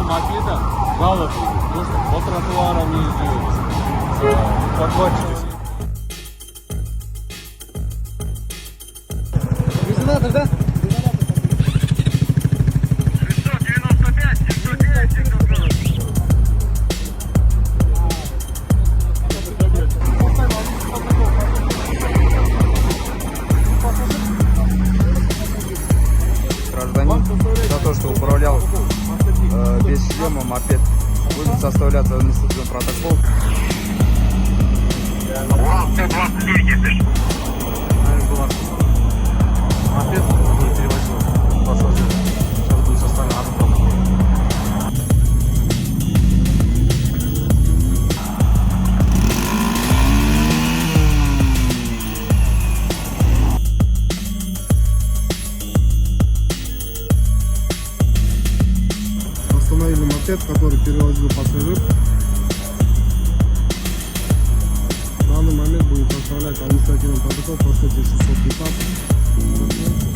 мопеда жалоб будет, потому что по тротуарам ездят, по 2 человека. Резонатор, да? 695, 709, 709. Гражданин за то, что управлял без шлема мопед, будет составляться административный протокол. Мопед, который перевозил пассажиров. Сейчас будет составлен акт протокола. Остановили мопед, который перевозил пассажир. В данный момент будет составлять административный протокол по статье 615.